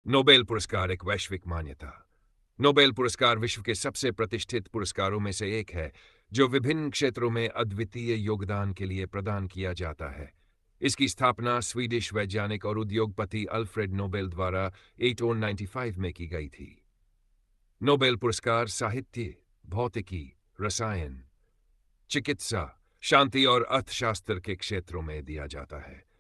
Nobel पुरस्कार एक वैश्विक मान्यता। नोबेल पुरस्कार विश्व के सबसे प्रतिष्ठित पुरस्कारों में से एक है, जो विभिन्न क्षेत्रों में अद्वितीय योगदान के लिए प्रदान किया जाता है। इसकी स्थापना स्वीडिश वैज्ञानिक और उद्योगपति अल्फ्रेड नोबेल द्वारा 1895 में की गई थी। नोबेल पुरस्कार साहित्य, भौतिकी, रसायन, चिकित्सा, शांति और अर्थशास्त्र के क्षेत्रों में दिया जाता है।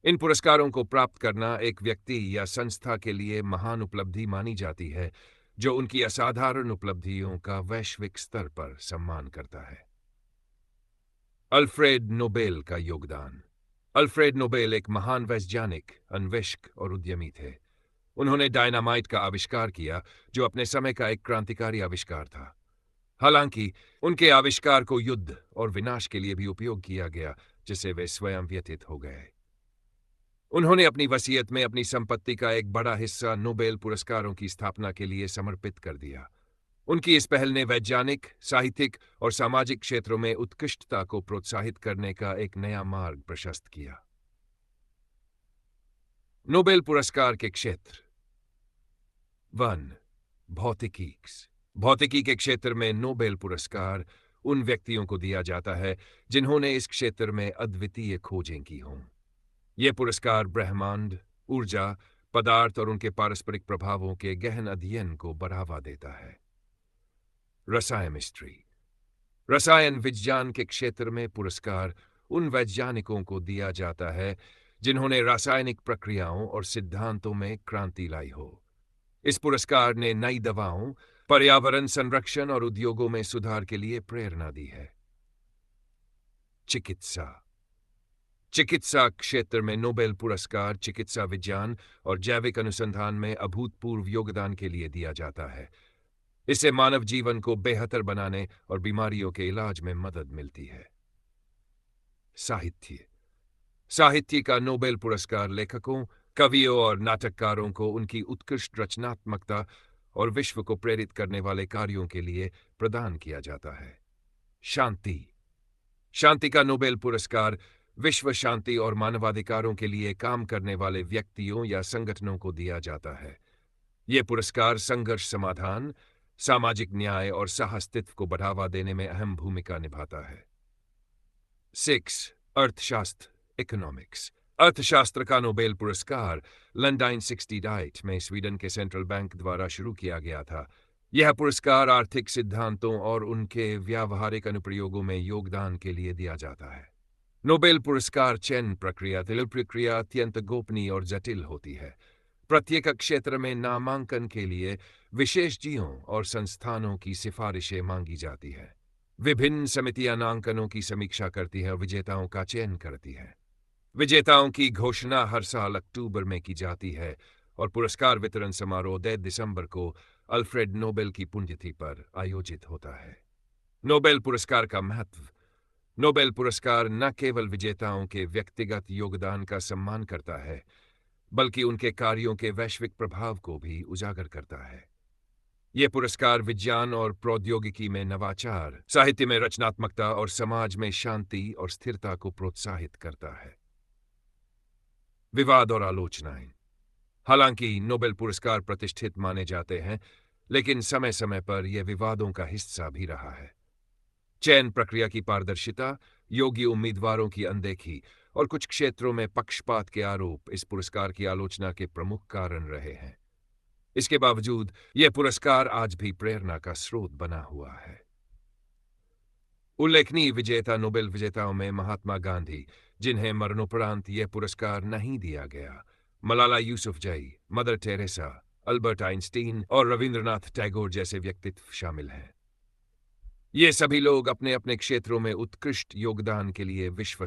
इन पुरस्कारों को प्राप्त करना एक व्यक्ति या संस्था के लिए महान उपलब्धि मानी जाती है, जो उनकी असाधारण उपलब्धियों का वैश्विक स्तर पर सम्मान करता है। अल्फ्रेड नोबेल का योगदान। अल्फ्रेड नोबेल एक महान वैज्ञानिक, अन्वेषक और उद्यमी थे। उन्होंने डायनामाइट का आविष्कार किया, जो अपने समय का एक क्रांतिकारी आविष्कार था। हालांकि उनके आविष्कार को युद्ध और विनाश के लिए भी उपयोग किया गया, जिससे वे स्वयं व्यथित हो गए। उन्होंने अपनी वसीयत में अपनी संपत्ति का एक बड़ा हिस्सा नोबेल पुरस्कारों की स्थापना के लिए समर्पित कर दिया। उनकी इस पहल ने वैज्ञानिक, साहित्यिक और सामाजिक क्षेत्रों में उत्कृष्टता को प्रोत्साहित करने का एक नया मार्ग प्रशस्त किया। नोबेल पुरस्कार के क्षेत्र। 1. भौतिकी। भौतिकी के क्षेत्र में नोबेल पुरस्कार उन व्यक्तियों को दिया जाता है जिन्होंने इस क्षेत्र में अद्वितीय खोजें की हों। ये पुरस्कार ब्रह्मांड, ऊर्जा, पदार्थ और उनके पारस्परिक प्रभावों के गहन अध्ययन को बढ़ावा देता है। रसायन मिस्ट्री। रसायन विज्ञान के क्षेत्र में पुरस्कार उन वैज्ञानिकों को दिया जाता है जिन्होंने रासायनिक प्रक्रियाओं और सिद्धांतों में क्रांति लाई हो। इस पुरस्कार ने नई दवाओं, पर्यावरण संरक्षण और उद्योगों में सुधार के लिए प्रेरणा दी है। चिकित्सा। चिकित्सा क्षेत्र में नोबेल पुरस्कार चिकित्सा विज्ञान और जैविक अनुसंधान में अभूतपूर्व योगदान के लिए दिया जाता है। इससे मानव जीवन को बेहतर बनाने और बीमारियों के इलाज में मदद मिलती है। साहित्य। साहित्य का नोबेल पुरस्कार लेखकों, कवियों और नाटककारों को उनकी उत्कृष्ट रचनात्मकता और विश्व को प्रेरित करने वाले कार्यों के लिए प्रदान किया जाता है। शांति। शांति का नोबेल पुरस्कार विश्व शांति और मानवाधिकारों के लिए काम करने वाले व्यक्तियों या संगठनों को दिया जाता है। ये पुरस्कार संघर्ष समाधान, सामाजिक न्याय और सहअस्तित्व को बढ़ावा देने में अहम भूमिका निभाता है। 6. अर्थशास्त्र, इकोनॉमिक्स। अर्थशास्त्र का नोबेल पुरस्कार लंडन 68 में स्वीडन के सेंट्रल बैंक द्वारा शुरू किया गया था। यह पुरस्कार आर्थिक सिद्धांतों और उनके व्यावहारिक अनुप्रयोगों में योगदान के लिए दिया जाता है। नोबेल पुरस्कार चयन प्रक्रिया अत्यंत गोपनीय और जटिल होती है। प्रत्येक क्षेत्र में नामांकन के लिए विशेषज्ञों और संस्थानों की सिफारिशें मांगी जाती है। विभिन्न समितियां नामांकनों की समीक्षा करती है और विजेताओं का चयन करती है। विजेताओं की घोषणा हर साल अक्टूबर में की जाती है और पुरस्कार वितरण समारोह 10 दिसंबर को अल्फ्रेड नोबेल की पुण्यतिथि पर आयोजित होता है। नोबेल पुरस्कार का महत्व। नोबेल पुरस्कार न केवल विजेताओं के व्यक्तिगत योगदान का सम्मान करता है, बल्कि उनके कार्यों के वैश्विक प्रभाव को भी उजागर करता है। ये पुरस्कार विज्ञान और प्रौद्योगिकी में नवाचार, साहित्य में रचनात्मकता और समाज में शांति और स्थिरता को प्रोत्साहित करता है। विवाद और आलोचनाएं। हालांकि नोबेल पुरस्कार प्रतिष्ठित माने जाते हैं, लेकिन समय समय पर यह विवादों का हिस्सा भी रहा है। चयन प्रक्रिया की पारदर्शिता, योग्य उम्मीदवारों की अनदेखी और कुछ क्षेत्रों में पक्षपात के आरोप इस पुरस्कार की आलोचना के प्रमुख कारण रहे हैं। इसके बावजूद यह पुरस्कार आज भी प्रेरणा का स्रोत बना हुआ है। उल्लेखनीय विजेता नोबेल विजेताओं में महात्मा गांधी, जिन्हें मरणोपरांत यह पुरस्कार नहीं दिया गया, Malala Yousafzai, mother Teresa, Albert Einstein और रविंद्रनाथ टैगोर जैसे व्यक्तित्व शामिल हैं। ये सभी लोग अपने अपने क्षेत्रों में उत्कृष्ट योगदान के लिए विश्व